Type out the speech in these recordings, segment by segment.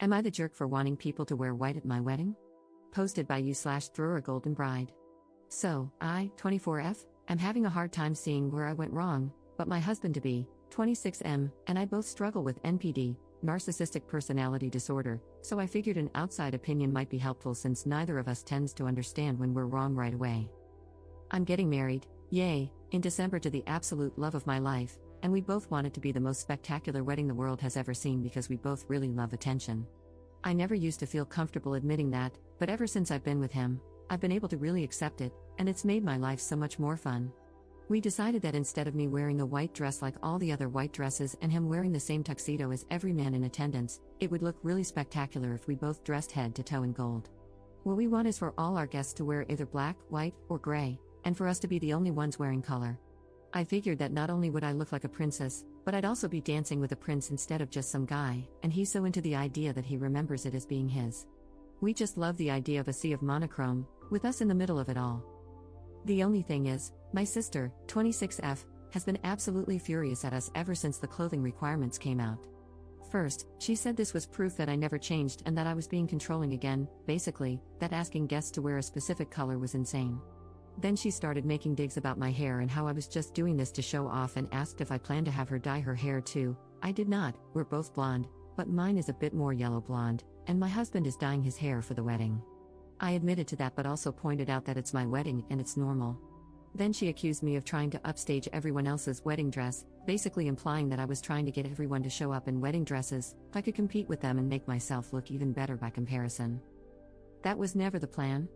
Am I the jerk for wanting people to wear white at my wedding? Posted by you/through a golden bride. So, I, 24F, am having a hard time seeing where I went wrong, but my husband-to-be, 26M, and I both struggle with NPD, narcissistic personality disorder, so I figured an outside opinion might be helpful since neither of us tends to understand when we're wrong right away. I'm getting married, yay, in December to the absolute love of my life, and we both want it to be the most spectacular wedding the world has ever seen because we both really love attention. I never used to feel comfortable admitting that, but ever since I've been with him, I've been able to really accept it, and it's made my life so much more fun. We decided that instead of me wearing a white dress like all the other white dresses and him wearing the same tuxedo as every man in attendance, it would look really spectacular if we both dressed head to toe in gold. What we want is for all our guests to wear either black, white, or gray, and for us to be the only ones wearing color. I figured that not only would I look like a princess, but I'd also be dancing with a prince instead of just some guy, and he's so into the idea that he remembers it as being his. We just love the idea of a sea of monochrome, with us in the middle of it all. The only thing is, my sister, 26F, has been absolutely furious at us ever since the clothing requirements came out. First, she said this was proof that I never changed and that I was being controlling again, basically, that asking guests to wear a specific color was insane. Then she started making digs about my hair and how I was just doing this to show off and asked if I planned to have her dye her hair too. I did not, we're both blonde, but mine is a bit more yellow blonde, and my husband is dyeing his hair for the wedding. I admitted to that but also pointed out that it's my wedding and it's normal. Then she accused me of trying to upstage everyone else's wedding dress, basically implying that I was trying to get everyone to show up in wedding dresses, if I could compete with them and make myself look even better by comparison. That was never the plan.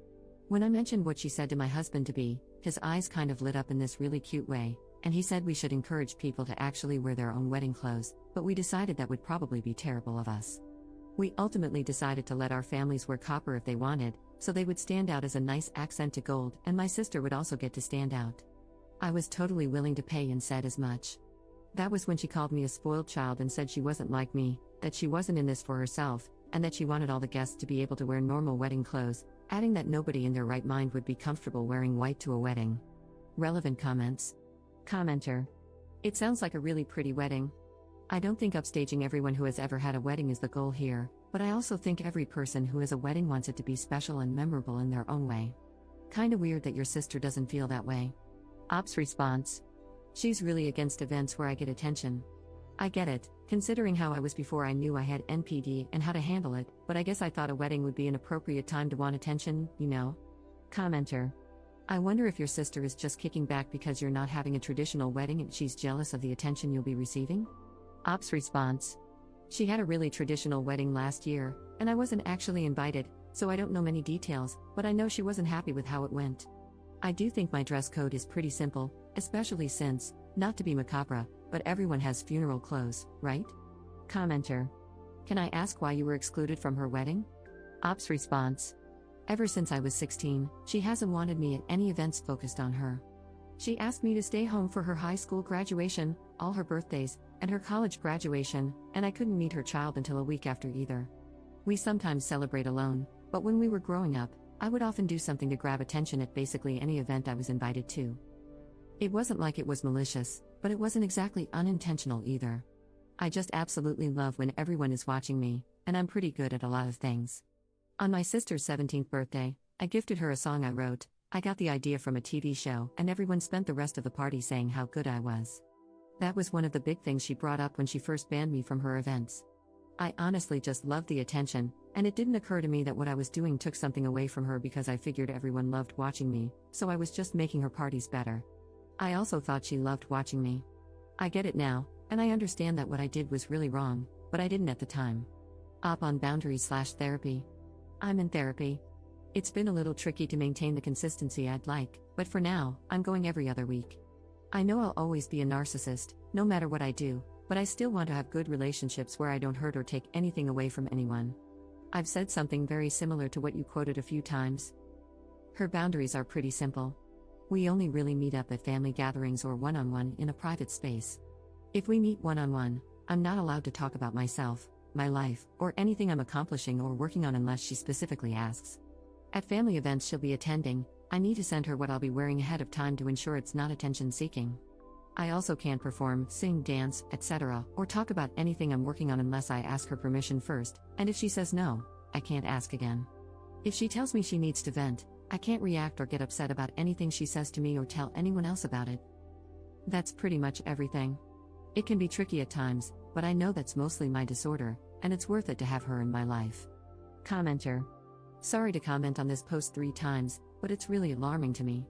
When I mentioned what she said to my husband-to-be, his eyes kind of lit up in this really cute way, and he said we should encourage people to actually wear their own wedding clothes, but we decided that would probably be terrible of us. We ultimately decided to let our families wear copper if they wanted, so they would stand out as a nice accent to gold, and my sister would also get to stand out. I was totally willing to pay and said as much. That was when she called me a spoiled child and said she wasn't like me, that she wasn't in this for herself, and that she wanted all the guests to be able to wear normal wedding clothes, adding that nobody in their right mind would be comfortable wearing white to a wedding. Relevant comments. Commenter. It sounds like a really pretty wedding. I don't think upstaging everyone who has ever had a wedding is the goal here, but I also think every person who has a wedding wants it to be special and memorable in their own way. Kinda weird that your sister doesn't feel that way. Ops response. She's really against events where I get attention. I get it, considering how I was before I knew I had NPD and how to handle it, but I guess I thought a wedding would be an appropriate time to want attention, you know? Commenter. I wonder if your sister is just kicking back because you're not having a traditional wedding and she's jealous of the attention you'll be receiving? Ops response. She had a really traditional wedding last year, and I wasn't actually invited, so I don't know many details, but I know she wasn't happy with how it went. I do think my dress code is pretty simple, especially since, not to be macabre, but everyone has funeral clothes, right? Commenter. Can I ask why you were excluded from her wedding? Ops response. Ever since I was 16, she hasn't wanted me at any events focused on her. She asked me to stay home for her high school graduation, all her birthdays, and her college graduation, and I couldn't meet her child until a week after either. We sometimes celebrate alone, but when we were growing up, I would often do something to grab attention at basically any event I was invited to. It wasn't like it was malicious, but it wasn't exactly unintentional either. I just absolutely love when everyone is watching me, and I'm pretty good at a lot of things. On my sister's 17th birthday, I gifted her a song I wrote. I got the idea from a TV show, and everyone spent the rest of the party saying how good I was. That was one of the big things she brought up when she first banned me from her events. I honestly just loved the attention, and it didn't occur to me that what I was doing took something away from her because I figured everyone loved watching me, so I was just making her parties better. I also thought she loved watching me. I get it now, and I understand that what I did was really wrong, but I didn't at the time. Op on boundaries/therapy. I'm in therapy. It's been a little tricky to maintain the consistency I'd like, but for now, I'm going every other week. I know I'll always be a narcissist, no matter what I do, but I still want to have good relationships where I don't hurt or take anything away from anyone. I've said something very similar to what you quoted a few times. Her boundaries are pretty simple. We only really meet up at family gatherings or one-on-one in a private space. If we meet one-on-one, I'm not allowed to talk about myself, my life, or anything I'm accomplishing or working on unless she specifically asks. At family events she'll be attending, I need to send her what I'll be wearing ahead of time to ensure it's not attention-seeking. I also can't perform, sing, dance, etc., or talk about anything I'm working on unless I ask her permission first, and if she says no, I can't ask again. If she tells me she needs to vent, I can't react or get upset about anything she says to me or tell anyone else about it. That's pretty much everything. It can be tricky at times, but I know that's mostly my disorder, and it's worth it to have her in my life. Commenter. Sorry to comment on this post 3 times, but it's really alarming to me.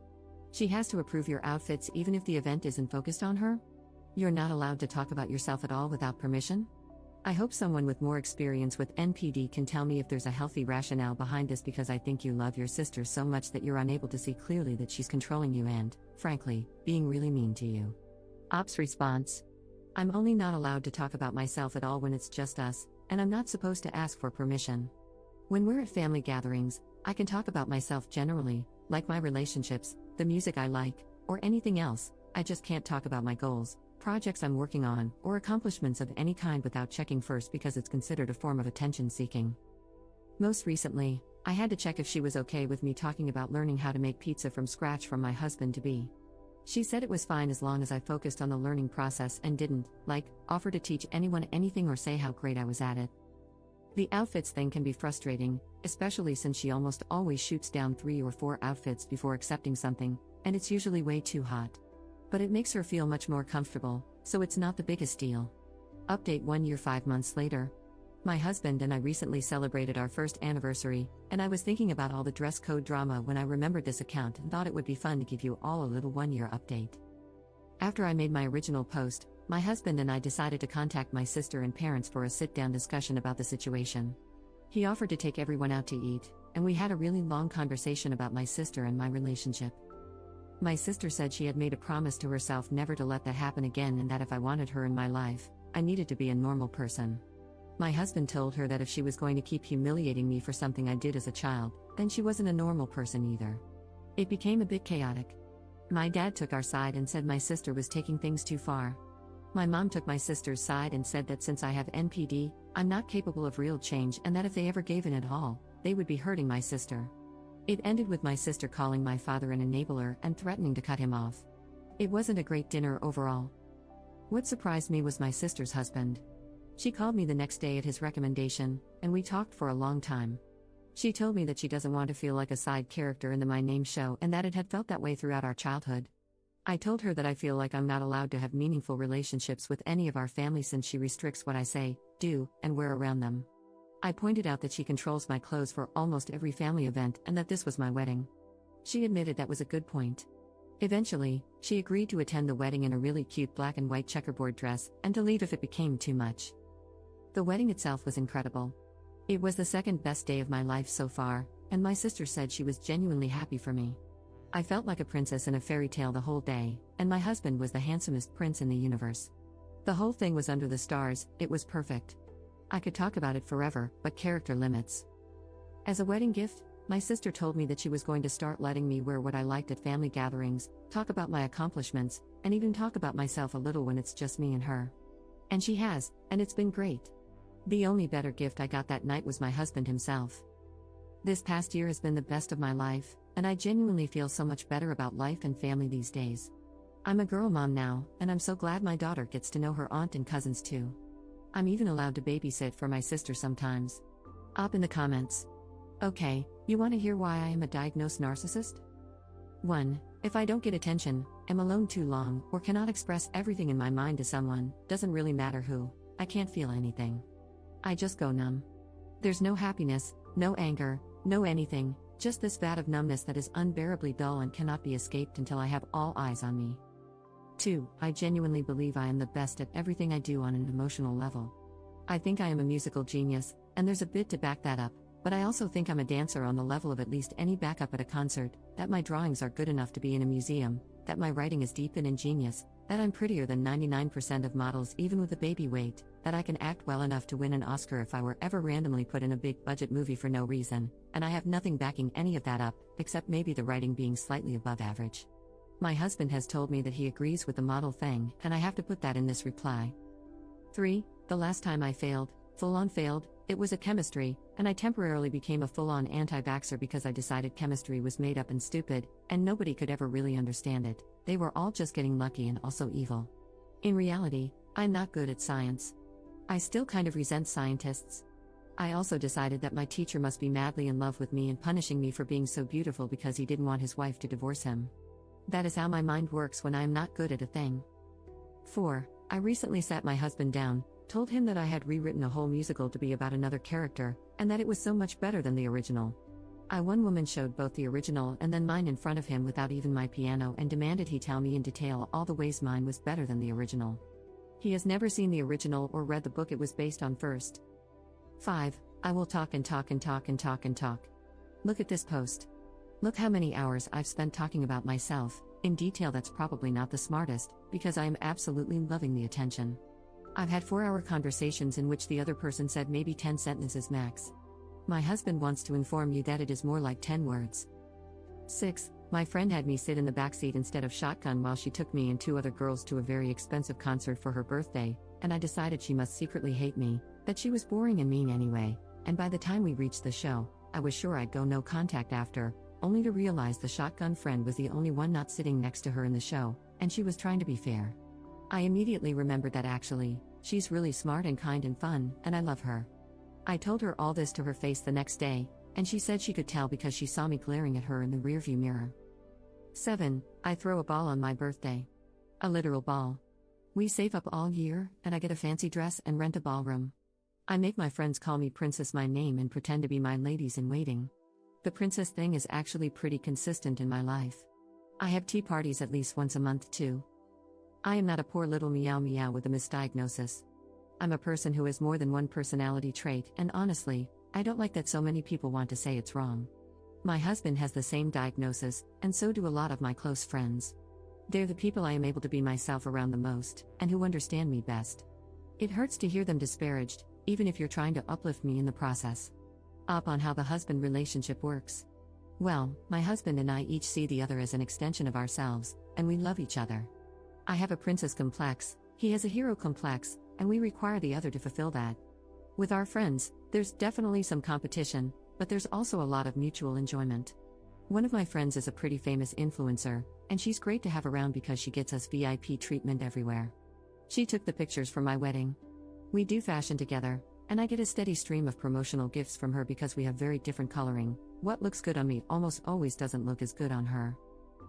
She has to approve your outfits even if the event isn't focused on her? You're not allowed to talk about yourself at all without permission? I hope someone with more experience with NPD can tell me if there's a healthy rationale behind this, because I think you love your sister so much that you're unable to see clearly that she's controlling you and, frankly, being really mean to you. Ops response. I'm only not allowed to talk about myself at all when it's just us, and I'm not supposed to ask for permission. When we're at family gatherings, I can talk about myself generally, like my relationships, the music I like, or anything else. I just can't talk about my goals, projects I'm working on, or accomplishments of any kind without checking first, because it's considered a form of attention seeking. Most recently, I had to check if she was okay with me talking about learning how to make pizza from scratch from my husband-to-be. She said it was fine as long as I focused on the learning process and didn't, offer to teach anyone anything or say how great I was at it. The outfits thing can be frustrating, especially since she almost always shoots down 3 or 4 outfits before accepting something, and it's usually way too hot. But it makes her feel much more comfortable, so it's not the biggest deal. Update 1 year 5 months later. My husband and I recently celebrated our first anniversary, and I was thinking about all the dress code drama when I remembered this account and thought it would be fun to give you all a little 1 year update. After I made my original post, my husband and I decided to contact my sister and parents for a sit-down discussion about the situation. He offered to take everyone out to eat, and we had a really long conversation about my sister and my relationship. My sister said she had made a promise to herself never to let that happen again, and that if I wanted her in my life, I needed to be a normal person. My husband told her that if she was going to keep humiliating me for something I did as a child, then she wasn't a normal person either. It became a bit chaotic. My dad took our side and said my sister was taking things too far. My mom took my sister's side and said that since I have NPD, I'm not capable of real change, and that if they ever gave in at all, they would be hurting my sister. It ended with my sister calling my father an enabler and threatening to cut him off. It wasn't a great dinner overall. What surprised me was my sister's husband. She called me the next day at his recommendation, and we talked for a long time. She told me that she doesn't want to feel like a side character in the My Name show, and that it had felt that way throughout our childhood. I told her that I feel like I'm not allowed to have meaningful relationships with any of our family since she restricts what I say, do, and wear around them. I pointed out that she controls my clothes for almost every family event and that this was my wedding. She admitted that was a good point. Eventually, she agreed to attend the wedding in a really cute black and white checkerboard dress and to leave if it became too much. The wedding itself was incredible. It was the second best day of my life so far, and my sister said she was genuinely happy for me. I felt like a princess in a fairy tale the whole day, and my husband was the handsomest prince in the universe. The whole thing was under the stars, it was perfect. I could talk about it forever, but character limits. As a wedding gift, my sister told me that she was going to start letting me wear what I liked at family gatherings, talk about my accomplishments, and even talk about myself a little when it's just me and her. And she has, and it's been great. The only better gift I got that night was my husband himself. This past year has been the best of my life, and I genuinely feel so much better about life and family these days. I'm a girl mom now, and I'm so glad my daughter gets to know her aunt and cousins too. I'm even allowed to babysit for my sister sometimes. Up in the comments. Okay, you want to hear why I am a diagnosed narcissist? 1. If I don't get attention, am alone too long, or cannot express everything in my mind to someone, doesn't really matter who, I can't feel anything. I just go numb. There's no happiness, no anger, no anything, just this vat of numbness that is unbearably dull and cannot be escaped until I have all eyes on me. 2. I genuinely believe I am the best at everything I do on an emotional level. I think I am a musical genius, and there's a bit to back that up, but I also think I'm a dancer on the level of at least any backup at a concert, that my drawings are good enough to be in a museum, that my writing is deep and ingenious, that I'm prettier than 99% of models even with a baby weight, that I can act well enough to win an Oscar if I were ever randomly put in a big-budget movie for no reason, and I have nothing backing any of that up, except maybe the writing being slightly above average. My husband has told me that he agrees with the model thing, and I have to put that in this reply. 3. The last time I failed, full-on failed, It was a chemistry, and I temporarily became a full-on anti-vaxxer because I decided chemistry was made up and stupid, and nobody could ever really understand it. They were all just getting lucky and also evil. In reality, I'm not good at science. I still kind of resent scientists. I also decided that my teacher must be madly in love with me and punishing me for being so beautiful because he didn't want his wife to divorce him. That is how my mind works when I am not good at a thing. 4. I recently sat my husband down, told him that I had rewritten a whole musical to be about another character, and that it was so much better than the original. One woman showed both the original and then mine in front of him without even my piano and demanded he tell me in detail all the ways mine was better than the original. He has never seen the original or read the book it was based on first. 5. I will talk and talk and talk and talk and talk. Look at this post. Look how many hours I've spent talking about myself, in detail. That's probably not the smartest, because I am absolutely loving the attention. I've had 4-hour conversations in which the other person said maybe 10 sentences max. My husband wants to inform you that it is more like 10 words. 6. My friend had me sit in the backseat instead of shotgun while she took me and 2 other girls to a very expensive concert for her birthday, and I decided she must secretly hate me, that she was boring and mean anyway, and by the time we reached the show, I was sure I'd go no contact after, only to realize the shotgun friend was the only one not sitting next to her in the show, and she was trying to be fair. I immediately remembered that actually, she's really smart and kind and fun, and I love her. I told her all this to her face the next day, and she said she could tell because she saw me glaring at her in the rearview mirror. 7. I throw a ball on my birthday. A literal ball. We save up all year, and I get a fancy dress and rent a ballroom. I make my friends call me Princess my name and pretend to be my ladies-in-waiting. The princess thing is actually pretty consistent in my life. I have tea parties at least once a month too. I am not a poor little meow meow with a misdiagnosis. I'm a person who has more than one personality trait, and honestly, I don't like that so many people want to say it's wrong. My husband has the same diagnosis, and so do a lot of my close friends. They're the people I am able to be myself around the most, and who understand me best. It hurts to hear them disparaged, even if you're trying to uplift me in the process. Up on how the husband relationship works. Well, my husband and I each see the other as an extension of ourselves, and we love each other. I have a princess complex, he has a hero complex, and we require the other to fulfill that. With our friends, there's definitely some competition, but there's also a lot of mutual enjoyment. One of my friends is a pretty famous influencer, and she's great to have around because she gets us VIP treatment everywhere. She took the pictures for my wedding. We do fashion together, and I get a steady stream of promotional gifts from her because we have very different coloring. What looks good on me almost always doesn't look as good on her.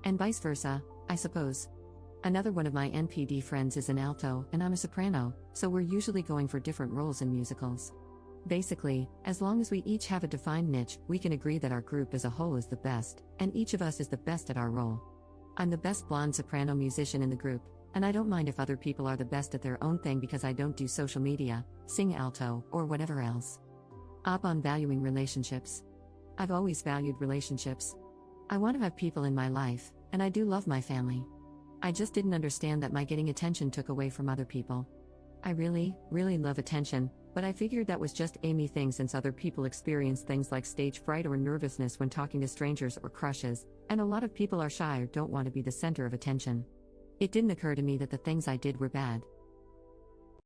And vice versa, I suppose. Another one of my NPD friends is an alto, and I'm a soprano, so we're usually going for different roles in musicals. Basically, as long as we each have a defined niche, we can agree that our group as a whole is the best, and each of us is the best at our role. I'm the best blonde soprano musician in the group, and I don't mind if other people are the best at their own thing because I don't do social media, sing alto, or whatever else. Up on valuing relationships. I've always valued relationships. I want to have people in my life, and I do love my family. I just didn't understand that my getting attention took away from other people. I really, really love attention, but I figured that was just a me thing since other people experience things like stage fright or nervousness when talking to strangers or crushes, and a lot of people are shy or don't want to be the center of attention. It didn't occur to me that the things I did were bad,